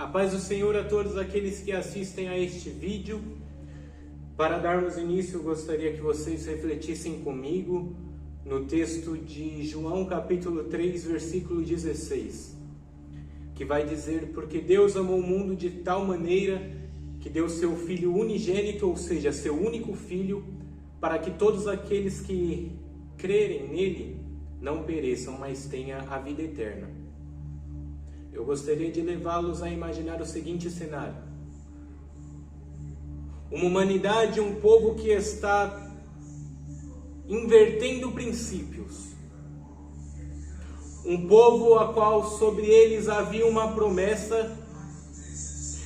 A paz do Senhor a todos aqueles que assistem a este vídeo. Para darmos início, eu gostaria que vocês refletissem comigo no texto de João capítulo 3, versículo 16, que vai dizer: porque Deus amou o mundo de tal maneira que deu seu Filho unigênito, ou seja, seu único Filho, para que todos aqueles que crerem nele não pereçam, mas tenham a vida eterna. Eu gostaria de levá-los a imaginar o seguinte cenário: uma humanidade, um povo que está invertendo princípios, um povo a qual sobre eles havia uma promessa,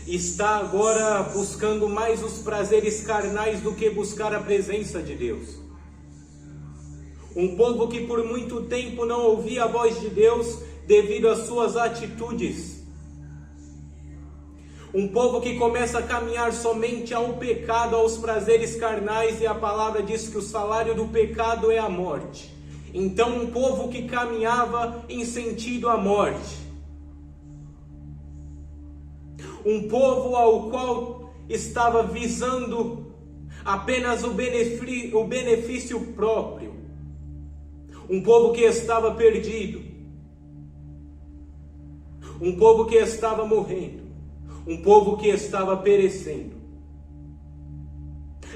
está agora buscando mais os prazeres carnais do que buscar a presença de Deus. Um povo que por muito tempo não ouvia a voz de Deus devido às suas atitudes. Um povo que começa a caminhar somente ao pecado, aos prazeres carnais, e a palavra diz que o salário do pecado é a morte. Então um povo que caminhava em sentido à morte. Um povo ao qual estava visando apenas o benefício próprio. Um povo que estava perdido. Um povo que estava morrendo. Um povo que estava perecendo.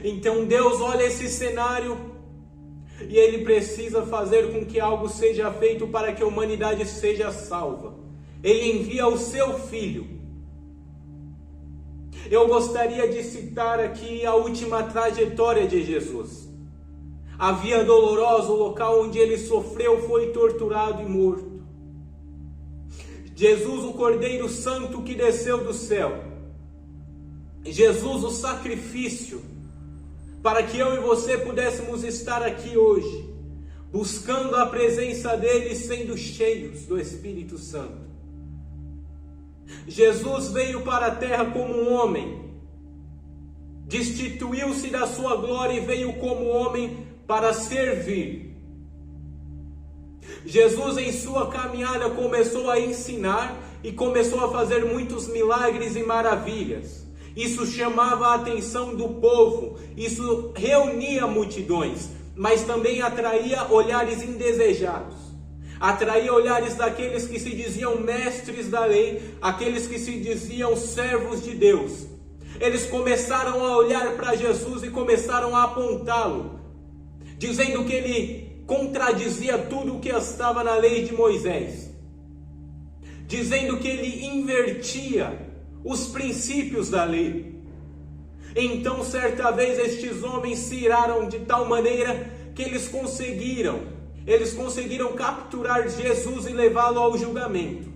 Então Deus olha esse cenário e Ele precisa fazer com que algo seja feito para que a humanidade seja salva. Ele envia o seu Filho. Eu gostaria de citar aqui a última trajetória de Jesus. A via dolorosa, o local onde Ele sofreu, foi torturado e morto. Jesus, o Cordeiro Santo que desceu do céu. Jesus, o sacrifício, para que eu e você pudéssemos estar aqui hoje, buscando a presença dEle, sendo cheios do Espírito Santo. Jesus veio para a terra como um homem, destituiu-se da sua glória e veio como homem para servir. Jesus, em sua caminhada, começou a ensinar e começou a fazer muitos milagres e maravilhas. Isso chamava a atenção do povo, isso reunia multidões, mas também atraía olhares indesejados. Atraía olhares daqueles que se diziam mestres da lei, aqueles que se diziam servos de Deus. Eles começaram a olhar para Jesus e começaram a apontá-lo, dizendo que ele contradizia tudo o que estava na lei de Moisés, dizendo que ele invertia os princípios da lei. Então, certa vez, estes homens se iraram de tal maneira que eles conseguiram capturar Jesus e levá-lo ao julgamento.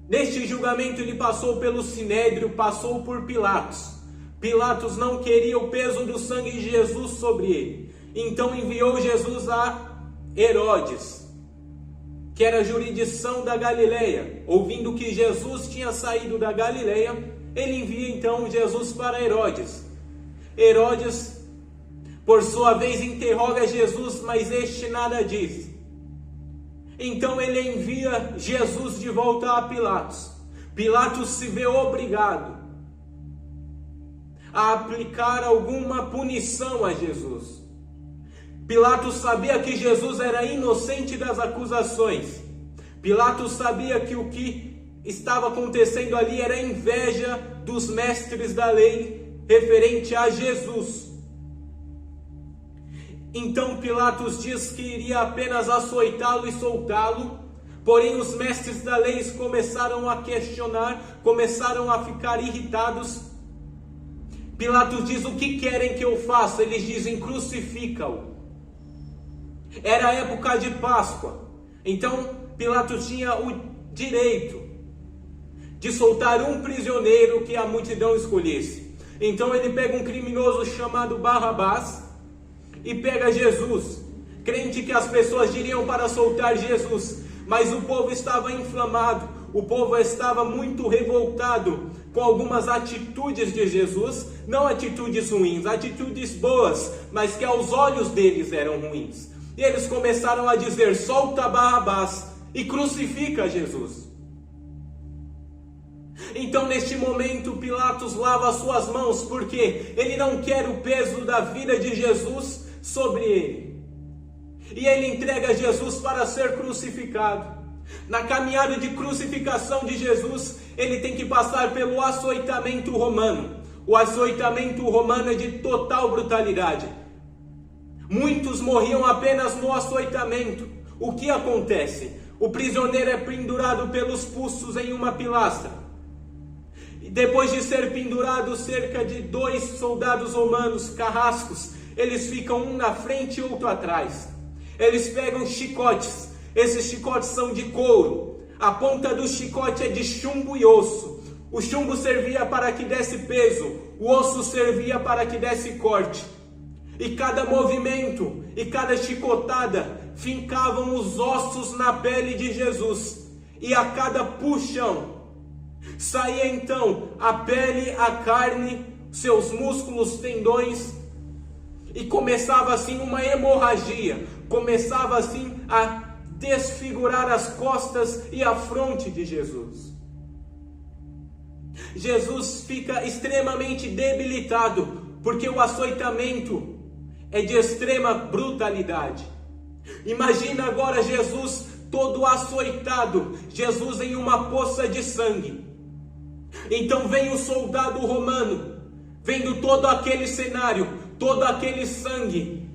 Neste julgamento ele passou pelo Sinédrio, passou por Pilatos. Pilatos não queria o peso do sangue de Jesus sobre ele. Então enviou Jesus a Herodes, que era a jurisdição da Galileia. Ouvindo que Jesus tinha saído da Galileia, ele envia então Jesus para Herodes. Herodes, por sua vez, interroga Jesus, mas este nada diz. Então ele envia Jesus de volta a Pilatos. Pilatos se vê obrigado a aplicar alguma punição a Jesus. Pilatos sabia que Jesus era inocente das acusações. Pilatos sabia que o que estava acontecendo ali era inveja dos mestres da lei referente a Jesus. Então Pilatos diz que iria apenas açoitá-lo e soltá-lo. Porém os mestres da lei começaram a questionar, começaram a ficar irritados. Pilatos diz: o que querem que eu faça? Eles dizem: crucifica-o. Era a época de Páscoa, então Pilatos tinha o direito de soltar um prisioneiro que a multidão escolhesse. Então ele pega um criminoso chamado Barrabás e pega Jesus, crente que as pessoas diriam para soltar Jesus, mas o povo estava inflamado, o povo estava muito revoltado com algumas atitudes de Jesus, não atitudes ruins, atitudes boas, mas que aos olhos deles eram ruins. E eles começaram a dizer: solta Barrabás e crucifica Jesus. Então neste momento Pilatos lava suas mãos, porque ele não quer o peso da vida de Jesus sobre ele. E ele entrega Jesus para ser crucificado. Na caminhada de crucificação de Jesus, ele tem que passar pelo açoitamento romano. O açoitamento romano é de total brutalidade. Muitos morriam apenas no açoitamento. O que acontece? O prisioneiro é pendurado pelos pulsos em uma pilastra. E depois de ser pendurado, cerca de 2 soldados romanos carrascos, eles ficam um na frente e outro atrás. Eles pegam chicotes. Esses chicotes são de couro. A ponta do chicote é de chumbo e osso. O chumbo servia para que desse peso. O osso servia para que desse corte. E cada movimento e cada chicotada fincavam os ossos na pele de Jesus. E a cada puxão saía então a pele, a carne, seus músculos, tendões. E começava assim uma hemorragia. Começava assim a desfigurar as costas e a fronte de Jesus. Jesus fica extremamente debilitado, porque o açoitamento é de extrema brutalidade. Imagina agora Jesus todo açoitado, Jesus em uma poça de sangue. Então vem o soldado romano, vendo todo aquele cenário, todo aquele sangue,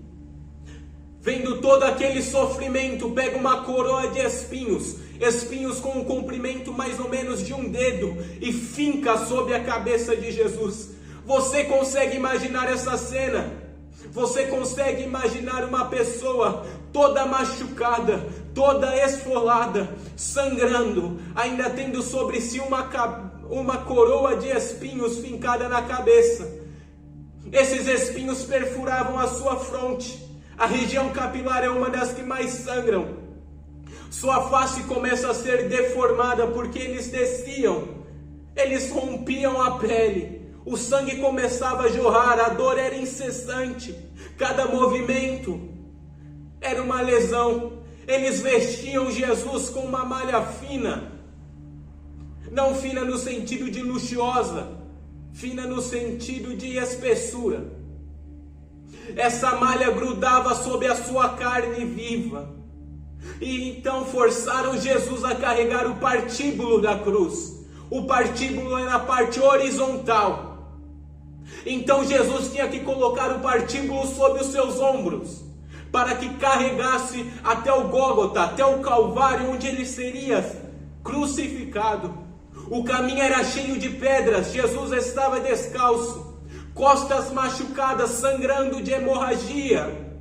vendo todo aquele sofrimento, pega uma coroa de espinhos, espinhos com um comprimento mais ou menos de um dedo, e finca sobre a cabeça de Jesus. Você consegue imaginar essa cena? Você consegue imaginar uma pessoa toda machucada, toda esfolada, sangrando, ainda tendo sobre si uma coroa de espinhos fincada na cabeça? Esses espinhos perfuravam a sua fronte. A região capilar é uma das que mais sangram. Sua face começa a ser deformada porque eles desciam, eles rompiam a pele. O sangue começava a jorrar, a dor era incessante. Cada movimento era uma lesão. Eles vestiam Jesus com uma malha fina. Não fina no sentido de luxuosa, fina no sentido de espessura. Essa malha grudava sobre a sua carne viva. E então forçaram Jesus a carregar o partíbulo da cruz. O partíbulo é na parte horizontal. Então Jesus tinha que colocar o partíbulo sobre os seus ombros, para que carregasse até o Gólgota, até o Calvário, onde ele seria crucificado. O caminho era cheio de pedras, Jesus estava descalço, costas machucadas, sangrando de hemorragia,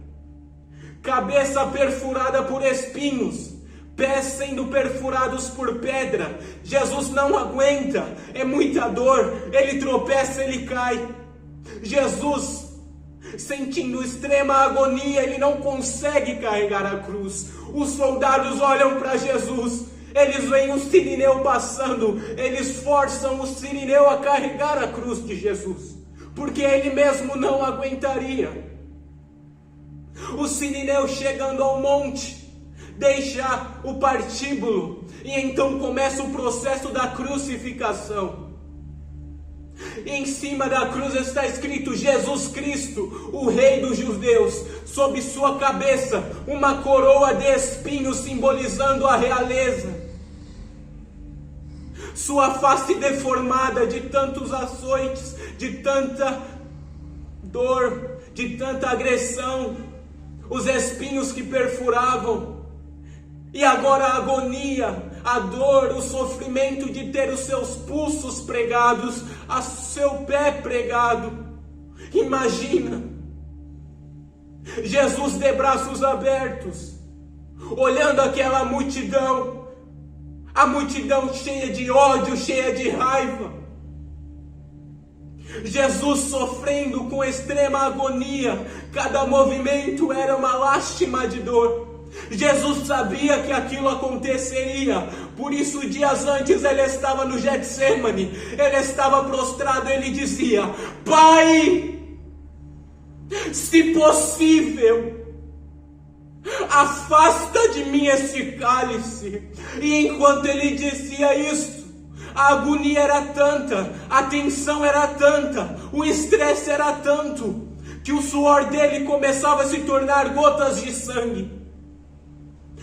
cabeça perfurada por espinhos, pés sendo perfurados por pedra. Jesus não aguenta, é muita dor, ele tropeça, ele cai. Jesus, sentindo extrema agonia, ele não consegue carregar a cruz. Os soldados olham para Jesus, eles veem o sirineu passando, eles forçam o sirineu a carregar a cruz de Jesus, porque ele mesmo não aguentaria. O sirineu, chegando ao monte, deixa o partíbulo, e então começa o processo da crucificação. Em cima da cruz está escrito Jesus Cristo, o Rei dos Judeus. Sob sua cabeça uma coroa de espinhos simbolizando a realeza. Sua face deformada de tantos açoites, de tanta dor, de tanta agressão, os espinhos que perfuravam. E agora a agonia, a dor, o sofrimento de ter os seus pulsos pregados, a seu pé pregado. Imagina, Jesus de braços abertos, olhando aquela multidão, a multidão cheia de ódio, cheia de raiva. Jesus sofrendo com extrema agonia, cada movimento era uma lástima de dor. Jesus sabia que aquilo aconteceria, por isso dias antes ele estava no Getsemane, ele estava prostrado, ele dizia: Pai, se possível, afasta de mim esse cálice. E enquanto ele dizia isso, A agonia era tanta, a tensão era tanta, o estresse era tanto, que o suor dele começava a se tornar gotas de sangue.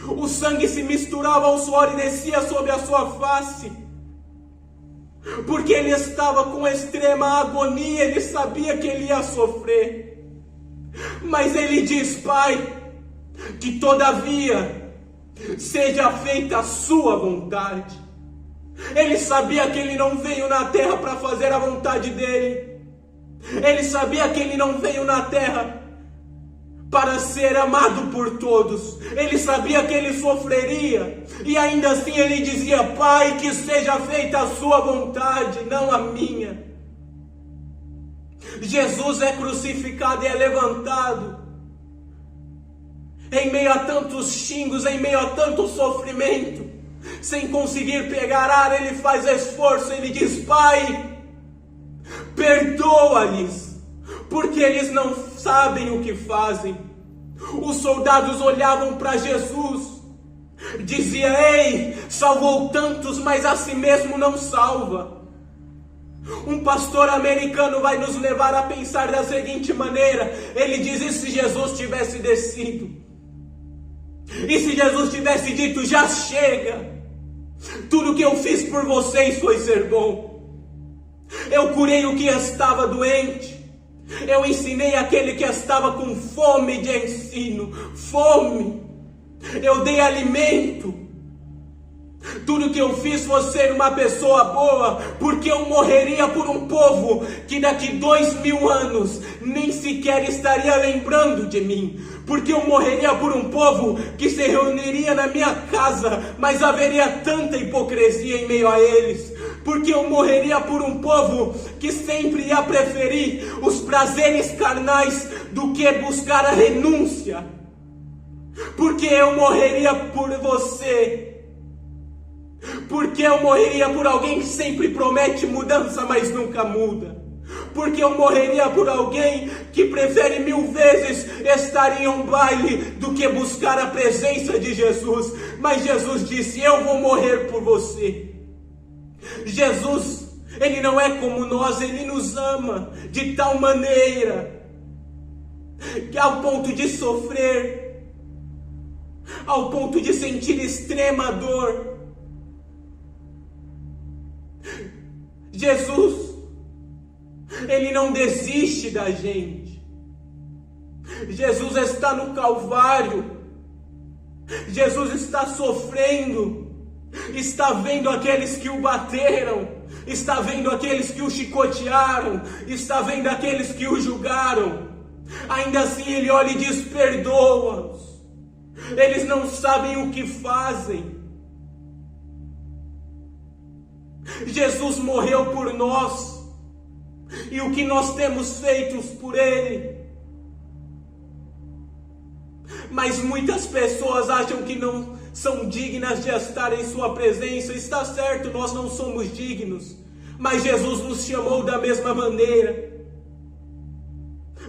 O sangue se misturava ao suor e descia sobre a sua face, porque ele estava com extrema agonia, ele sabia que ele ia sofrer. Mas ele diz: Pai, que todavia seja feita a sua vontade. Ele sabia que ele não veio na terra para fazer a vontade dele. Ele sabia que ele não veio na terra para ser amado por todos. Ele sabia que ele sofreria. E ainda assim ele dizia: Pai, que seja feita a sua vontade, não a minha. Jesus é crucificado e é levantado. Em meio a tantos xingos, em meio a tanto sofrimento, sem conseguir pegar ar, ele faz esforço, ele diz: Pai, perdoa-lhes, porque eles não sabem o que fazem. Os soldados olhavam para Jesus, dizia: Ei, salvou tantos, mas a si mesmo não salva. Um pastor americano vai nos levar a pensar da seguinte maneira: ele diz: e se Jesus tivesse descido? E se Jesus tivesse dito: já chega, tudo que eu fiz por vocês foi ser bom. Eu curei o que estava doente, eu ensinei aquele que estava com fome de ensino, fome, eu dei alimento. Tudo que eu fiz foi ser uma pessoa boa, porque eu morreria por um povo que daqui 2000 anos nem sequer estaria lembrando de mim. Porque eu morreria por um povo que se reuniria na minha casa, mas haveria tanta hipocrisia em meio a eles. Porque eu morreria por um povo que sempre ia preferir os prazeres carnais do que buscar a renúncia. Porque eu morreria por você. Porque eu morreria por alguém que sempre promete mudança, mas nunca muda. Porque eu morreria por alguém que prefere 1000 vezes estar em um baile do que buscar a presença de Jesus. Mas Jesus disse: eu vou morrer por você. Jesus, ele não é como nós, ele nos ama de tal maneira que ao ponto de sofrer, ao ponto de sentir extrema dor, Jesus, ele não desiste da gente. Jesus está no Calvário. Jesus está sofrendo. Está vendo aqueles que o bateram. Está vendo aqueles que o chicotearam. Está vendo aqueles que o julgaram. Ainda assim ele olha e diz: perdoa-os. Eles não sabem o que fazem. Jesus morreu por nós, e o que nós temos feito por Ele. Mas muitas pessoas acham que não são dignas de estar em Sua presença. Está certo, nós não somos dignos, mas Jesus nos chamou da mesma maneira.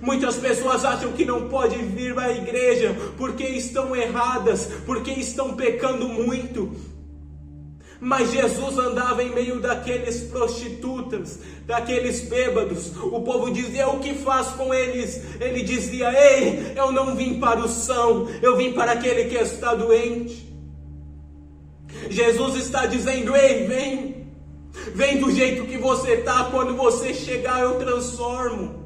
Muitas pessoas acham que não pode vir à igreja porque estão erradas, porque estão pecando muito. Mas Jesus andava em meio daqueles prostitutas, daqueles bêbados. O povo dizia: o que faz com eles? Ele dizia: ei, eu não vim para o são, eu vim para aquele que está doente. Jesus está dizendo: ei, vem do jeito que você está, quando você chegar eu transformo.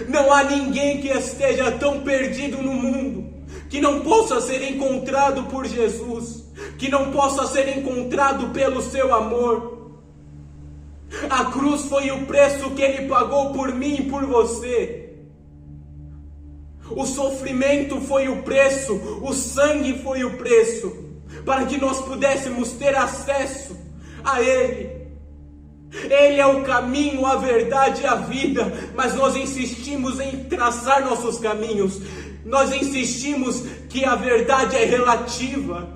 Não há ninguém que esteja tão perdido no mundo que não possa ser encontrado por Jesus, que não possa ser encontrado pelo seu amor. A cruz foi o preço que Ele pagou por mim e por você. O sofrimento foi o preço, o sangue foi o preço, para que nós pudéssemos ter acesso a Ele. Ele é o caminho, a verdade e a vida, mas nós insistimos em traçar nossos caminhos. Nós insistimos que a verdade é relativa.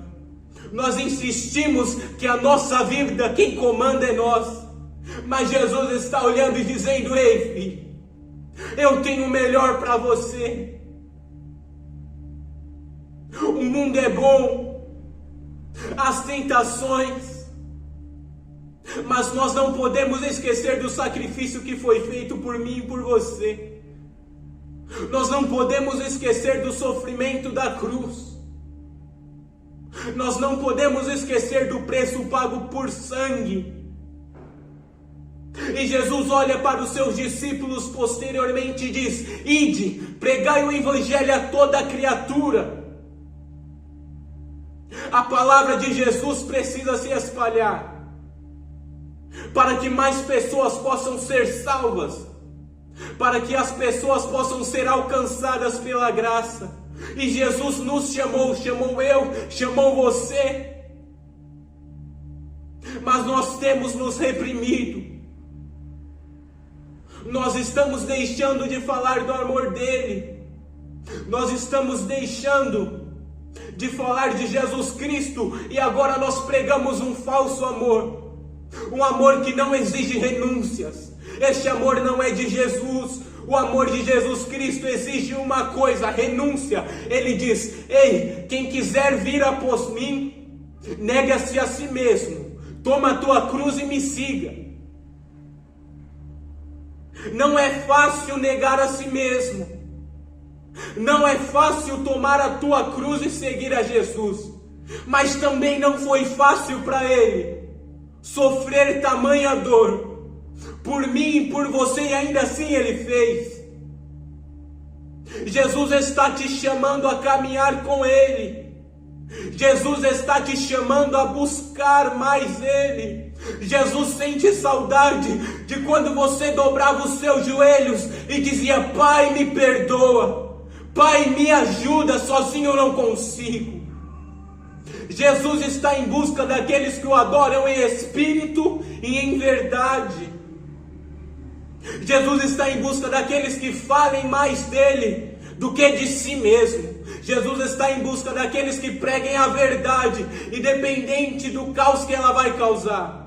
Nós insistimos que a nossa vida, quem comanda é nós. Mas Jesus está olhando e dizendo: ei, filho, eu tenho o melhor para você. O mundo é bom, as tentações, Mas nós não podemos esquecer do sacrifício que foi feito por mim e por você. Nós não podemos esquecer do sofrimento da cruz. Nós não podemos esquecer do preço pago por sangue. E Jesus olha para os seus discípulos posteriormente e diz: ide, pregai o evangelho a toda criatura. A palavra de Jesus precisa se espalhar, para que mais pessoas possam ser salvas, para que as pessoas possam ser alcançadas pela graça. E Jesus nos chamou eu, chamou você. Mas nós temos nos reprimido. Nós estamos deixando de falar do amor dele. Nós estamos deixando de falar de Jesus Cristo. E agora nós pregamos um falso amor. Um amor que não exige renúncias. Este amor não é de Jesus. O amor de Jesus Cristo exige uma coisa: renúncia. Ele diz: ei, quem quiser vir após mim, nega-se a si mesmo. Toma a tua cruz e me siga. Não é fácil negar a si mesmo. Não é fácil tomar a tua cruz e seguir a Jesus. Mas também não foi fácil para ele sofrer tamanha dor por mim e por você, e ainda assim ele fez. Jesus está te chamando a caminhar com ele. Jesus está te chamando a buscar mais ele. Jesus sente saudade de quando você dobrava os seus joelhos e dizia: Pai, me perdoa. Pai, me ajuda, sozinho eu não consigo. Jesus está em busca daqueles que o adoram em espírito e em verdade. Jesus está em busca daqueles que falem mais dele do que de si mesmo. Jesus está em busca daqueles que preguem a verdade, independente do caos que ela vai causar.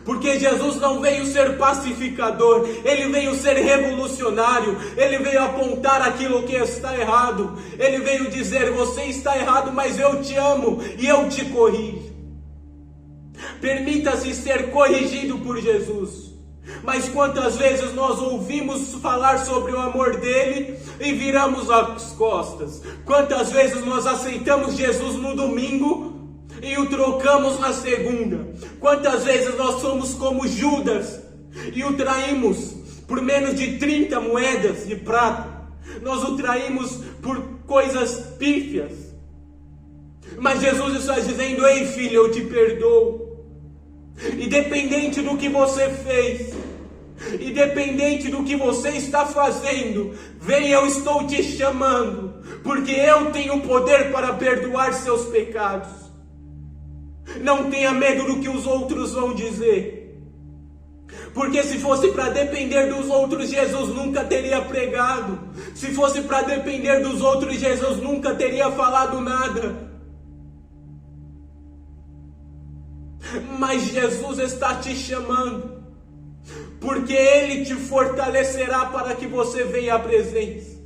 Porque Jesus não veio ser pacificador, ele veio ser revolucionário, ele veio apontar aquilo que está errado, ele veio dizer: você está errado, mas eu te amo e eu te corrijo. Permita-se ser corrigido por Jesus. Mas quantas vezes nós ouvimos falar sobre o amor dele e viramos as costas? Quantas vezes nós aceitamos Jesus no domingo e o trocamos na segunda? Quantas vezes nós somos como Judas e o traímos por menos de 30 moedas de prata? Nós o traímos por coisas pífias. Mas Jesus está dizendo: ei filho, eu te perdoo. Independente do que você fez, independente do que você está fazendo, vem, eu estou te chamando, porque eu tenho poder para perdoar seus pecados. Não tenha medo do que os outros vão dizer, porque se fosse para depender dos outros, Jesus nunca teria pregado. Se fosse para depender dos outros, Jesus nunca teria falado nada. Mas Jesus está te chamando, porque ele te fortalecerá para que você venha à presença.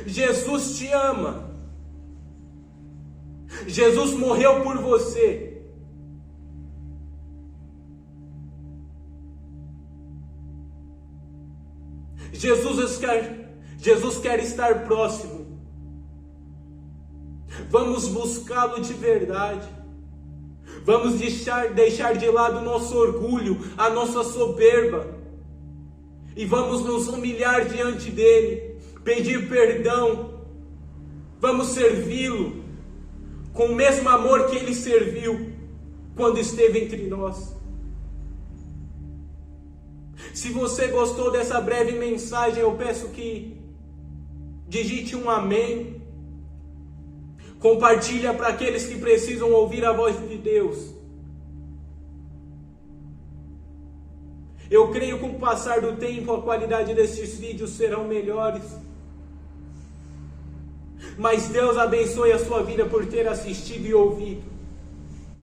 Jesus te ama. Jesus morreu por você. Jesus quer estar próximo. Vamos buscá-lo de verdade. Vamos deixar de lado o nosso orgulho, a nossa soberba. E vamos nos humilhar diante dele, pedir perdão. Vamos servi-lo com o mesmo amor que ele serviu quando esteve entre nós. Se você gostou dessa breve mensagem, eu peço que digite um amém. Compartilha para aqueles que precisam ouvir a voz de Deus. Eu creio que com o passar do tempo a qualidade destes vídeos serão melhores. Mas Deus abençoe a sua vida por ter assistido e ouvido.